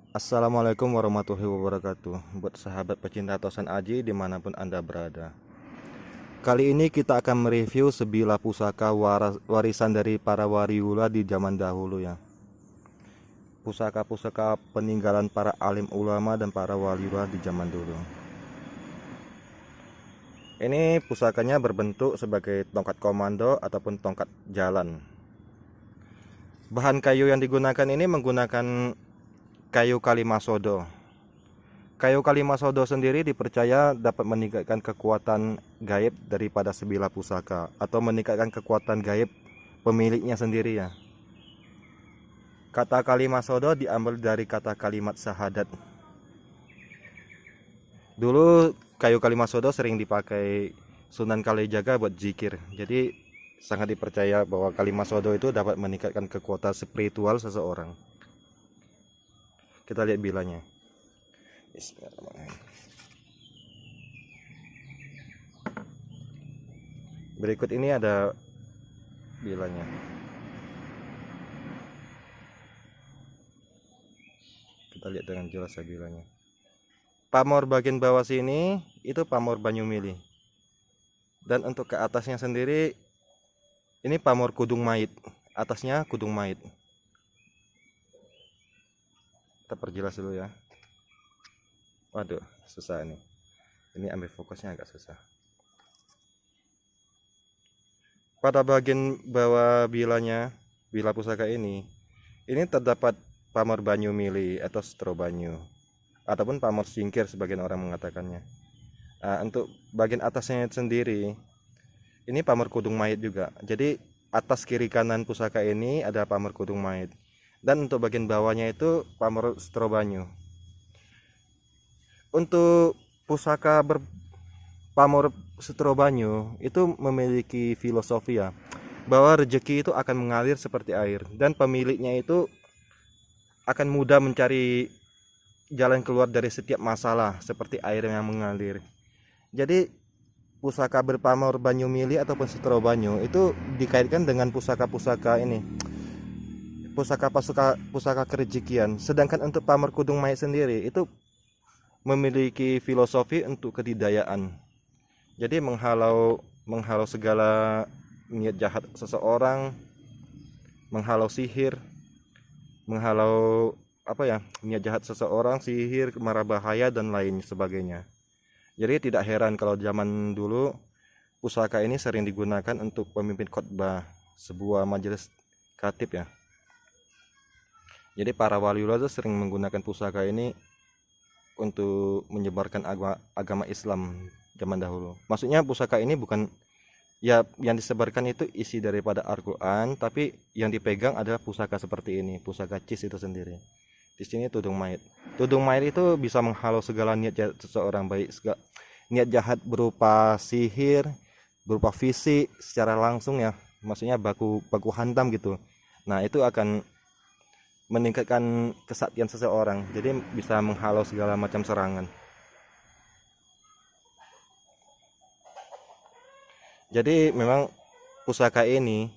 Assalamualaikum warahmatullahi wabarakatuh. Buat sahabat pecinta Tosan Aji dimanapun Anda berada. Kali ini kita akan mereview sebilah pusaka warisan dari para wariula di zaman dahulu ya. Pusaka-pusaka peninggalan para alim ulama dan para waliula di zaman dulu. Ini pusakanya berbentuk sebagai tongkat komando ataupun tongkat jalan. Bahan kayu yang digunakan ini menggunakan kayu kalimasodo. Kayu kalimasodo sendiri dipercaya dapat meningkatkan kekuatan gaib daripada sebilah pusaka atau meningkatkan kekuatan gaib pemiliknya sendiri ya. Kata kalimasodo diambil dari kata kalimat syahadat. Dulu kayu kalimasodo sering dipakai Sunan Kalijaga buat zikir. Jadi sangat dipercaya bahwa kalimasodo itu dapat meningkatkan kekuatan spiritual seseorang. Kita lihat bilanya. Bismillahirrahmanirrahim. Berikut ini ada bilanya. Kita lihat dengan jelas ya bilanya. Pamor bagian bawah sini itu pamor Banyumili. Dan untuk ke atasnya sendiri ini pamor Kudung Mait. Atasnya Kudung Mait. Kita perjelas dulu ya. Waduh, susah ini. Ini ambil fokusnya agak susah. Pada bagian bawah bilanya, bila pusaka ini terdapat pamor Banyumili atau Setro Banyu ataupun pamor Singkir sebagian orang mengatakannya. Untuk bagian atasnya sendiri ini pamor Kudung Mait juga. Jadi atas kiri kanan pusaka ini ada pamor Kudung Mait. Dan untuk bagian bawahnya itu pamor Setro Banyu. Untuk pusaka pamor Setro Banyu itu memiliki filosofi ya, bahwa rezeki itu akan mengalir seperti air dan pemiliknya itu akan mudah mencari jalan keluar dari setiap masalah seperti air yang mengalir. Jadi pusaka berpamor Banyumili ataupun Setro Banyu itu dikaitkan dengan pusaka-pusaka ini, pusaka kerejekian. Sedangkan untuk pamor Kudung Mait sendiri itu memiliki filosofi untuk kedidayaan. Jadi menghalau segala niat jahat seseorang, menghalau sihir, menghalau niat jahat seseorang, sihir, mara bahaya dan lain sebagainya. Jadi tidak heran kalau zaman dulu pusaka ini sering digunakan untuk pemimpin khotbah sebuah majelis khatib ya. Jadi para waliullah itu sering menggunakan pusaka ini untuk menyebarkan agama Islam zaman dahulu. Maksudnya pusaka ini bukan ya yang disebarkan itu isi daripada Al-Quran, tapi yang dipegang adalah pusaka seperti ini, pusaka cis itu sendiri. Di sini Tudung Mait. Tudung Mait itu bisa menghalau segala niat jahat seseorang, baik niat jahat berupa sihir, berupa fisik secara langsung ya, maksudnya baku hantam gitu. Nah, itu akan meningkatkan kesaktian seseorang, jadi bisa menghalau segala macam serangan. Jadi memang pusaka ini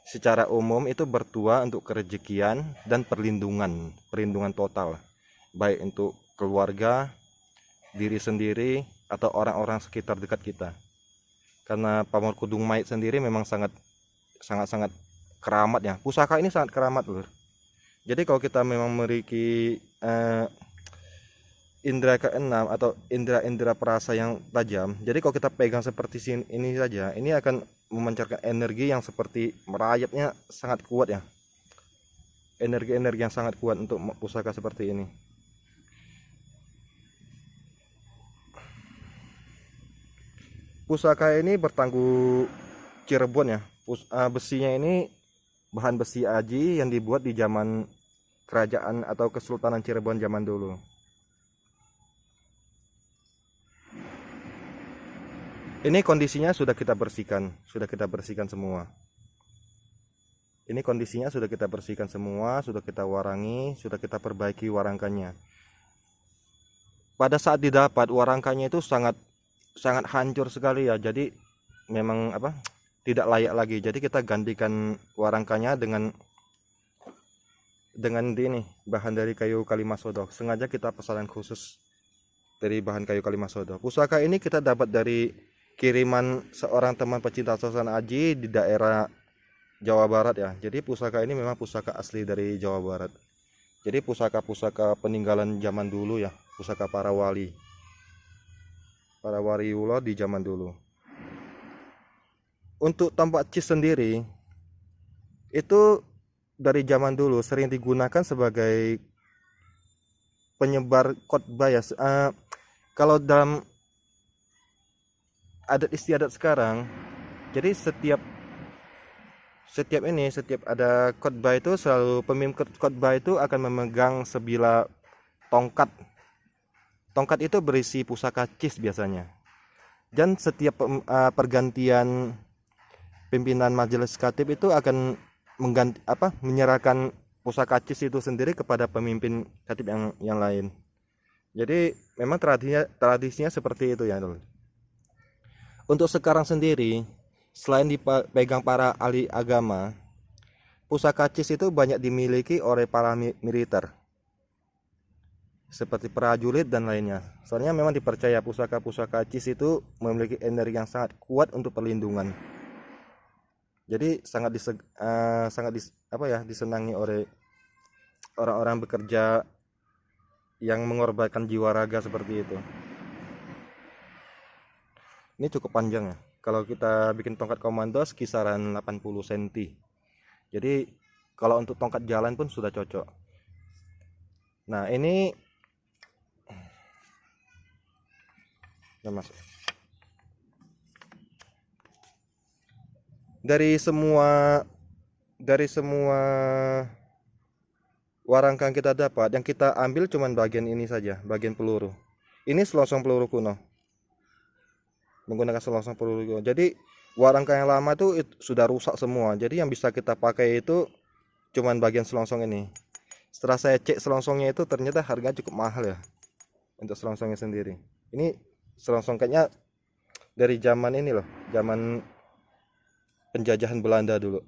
secara umum itu bertuah untuk kerejekian dan perlindungan total, baik untuk keluarga, diri sendiri atau orang-orang sekitar dekat kita. Karena pamor Kudung Mait sendiri memang sangat keramat ya. Pusaka ini sangat keramat lur. Jadi kalau kita memang memiliki indera keenam atau indera perasa yang tajam, jadi kalau kita pegang seperti ini saja, ini akan memancarkan energi yang seperti merayapnya sangat kuat ya, energi yang sangat kuat untuk pusaka seperti ini. Pusaka ini bertangguh Cirebon ya. Besinya ini bahan besi aji yang dibuat di zaman kerajaan atau Kesultanan Cirebon zaman dulu. Ini kondisinya sudah kita bersihkan semua. Ini kondisinya sudah kita bersihkan semua, sudah kita warangi, sudah kita perbaiki warangkannya. Pada saat didapat warangkannya itu sangat hancur sekali ya. Jadi memang tidak layak lagi. Jadi kita gantikan warangkannya dengan ini bahan dari kayu Kalimasodo. Sengaja kita pesanan khusus dari bahan kayu Kalimasodo. Pusaka ini kita dapat dari kiriman seorang teman pecinta suasana aji di daerah Jawa Barat ya. Jadi pusaka ini memang pusaka asli dari Jawa Barat. Jadi pusaka-pusaka peninggalan zaman dulu ya, pusaka para wali ulo di zaman dulu. Untuk tombak cis sendiri itu dari zaman dulu sering digunakan sebagai penyebar khotbah ya. Kalau dalam adat istiadat sekarang, jadi setiap ada khotbah itu selalu pemimpin khotbah itu akan memegang sebilah tongkat. Tongkat itu berisi pusaka cis biasanya. Dan setiap pergantian pimpinan majelis khatib itu akan menyerahkan pusaka cis itu sendiri kepada pemimpin khatib yang lain. Jadi memang tradisinya seperti itu ya. Untuk sekarang sendiri, selain dipegang para ahli agama, pusaka cis itu banyak dimiliki oleh para militer seperti prajurit dan lainnya. Soalnya memang dipercaya pusaka-pusaka cis itu memiliki energi yang sangat kuat untuk perlindungan. Jadi disenangi oleh orang-orang bekerja yang mengorbankan jiwa raga seperti itu. Ini cukup panjang ya. Kalau kita bikin tongkat komando kisaran 80 cm. Jadi kalau untuk tongkat jalan pun sudah cocok. Nah, ini masuk. Dari semua warangka yang kita dapat, yang kita ambil cuman bagian ini saja, bagian peluru. Ini selongsong peluru kuno. Menggunakan selongsong peluru kuno. Jadi warangka yang lama itu sudah rusak semua. Jadi yang bisa kita pakai itu cuman bagian selongsong ini. Setelah saya cek selongsongnya itu ternyata harganya cukup mahal ya untuk selongsongnya sendiri. Ini selongsong kayaknya dari zaman ini loh, zaman penjajahan Belanda dulu,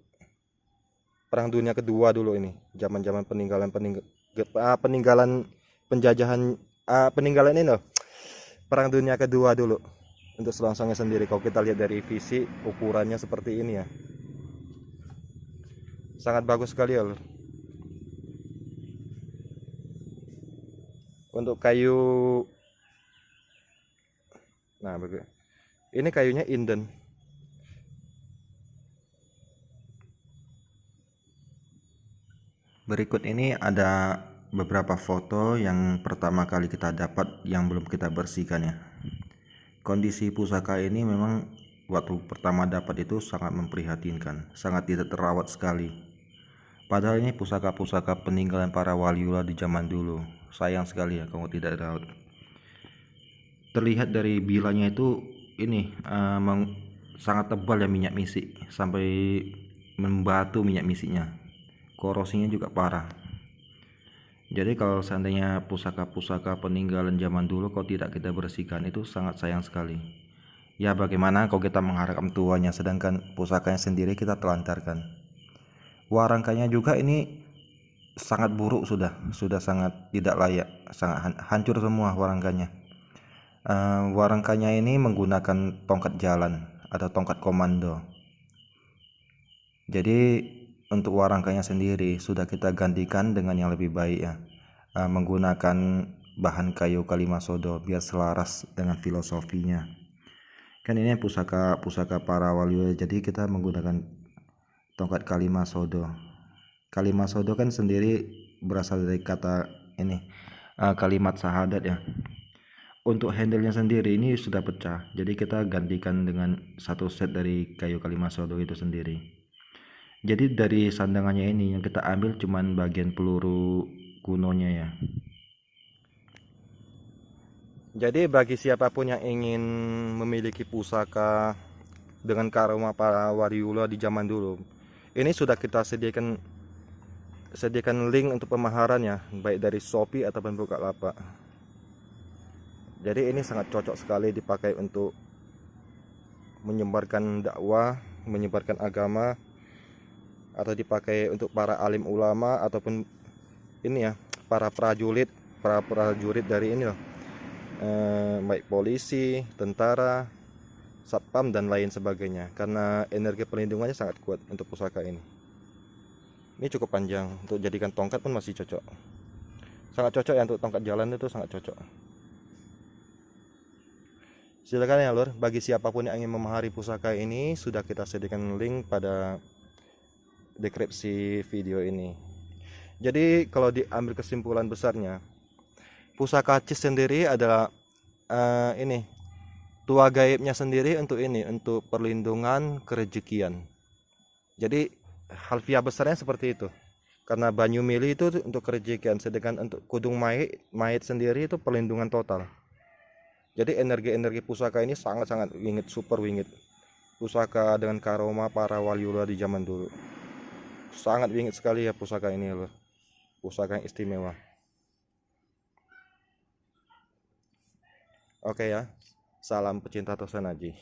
Perang Dunia Kedua dulu ini, zaman-zaman peninggalan penjajahan peninggalan ini loh, Perang Dunia Kedua dulu. Untuk selongsongnya sendiri, kalau kita lihat dari visi ukurannya seperti ini ya, sangat bagus sekali ya. Untuk kayu, nah ini kayunya inden. Berikut ini ada beberapa foto yang pertama kali kita dapat yang belum kita bersihkan ya. Kondisi pusaka ini memang waktu pertama dapat itu sangat memprihatinkan, sangat tidak terawat sekali. Padahal ini pusaka-pusaka peninggalan para waliullah di zaman dulu. Sayang sekali ya kalau tidak terawat. Terlihat dari bilanya itu ini sangat tebal ya minyak misik, sampai membatu minyak misiknya. Korosinya juga parah. Jadi kalau seandainya pusaka-pusaka peninggalan zaman dulu kalau tidak kita bersihkan itu sangat sayang sekali. Ya bagaimana kalau kita mengharapkan tuanya sedangkan pusakanya sendiri kita telantarkan. Warangkanya juga ini sangat buruk, sudah sangat tidak layak, sangat hancur semua warangkanya. Warangkanya ini menggunakan tongkat jalan atau tongkat komando. Jadi untuk warangkanya sendiri sudah kita gantikan dengan yang lebih baik ya, menggunakan bahan kayu Kalimasodo biar selaras dengan filosofinya. Kan ini pusaka para wali, jadi kita menggunakan tongkat Kalimasodo. Kalimasodo kan sendiri berasal dari kata ini kalimat syahadat ya. Untuk handle-nya sendiri ini sudah pecah, jadi kita gantikan dengan satu set dari kayu Kalimasodo itu sendiri. Jadi dari sandangannya ini yang kita ambil cuman bagian peluru kunonya ya. Jadi bagi siapapun yang ingin memiliki pusaka dengan karoma para waliullah di zaman dulu, ini sudah kita sediakan link untuk pemaharannya, baik dari Shopee ataupun Bukalapak. Jadi ini sangat cocok sekali dipakai untuk menyebarkan dakwah, menyebarkan agama, atau dipakai untuk para alim ulama ataupun ini ya, para prajurit dari ini loh, baik polisi, tentara, satpam dan lain sebagainya, karena energi perlindungannya sangat kuat untuk pusaka ini. Ini cukup panjang, untuk jadikan tongkat pun masih cocok, sangat cocok ya, untuk tongkat jalan itu sangat cocok. Silakan ya lur, bagi siapapun yang ingin memahari pusaka ini, sudah kita sediakan link pada deskripsi video ini. Jadi kalau diambil kesimpulan besarnya, pusaka Cis sendiri adalah ini tua gaibnya sendiri untuk ini, untuk perlindungan kerejekian. Jadi harfiah besarnya seperti itu. Karena banyu mili itu untuk kerejekian, sedangkan untuk kudung mayit sendiri itu perlindungan total. Jadi energi-energi pusaka ini sangat-sangat wingit, super wingit. Pusaka dengan karoma para waliullah di zaman dulu. Sangat wingit sekali ya pusaka ini loh. Pusaka yang istimewa. Oke ya. Salam pecinta Tosan Aji.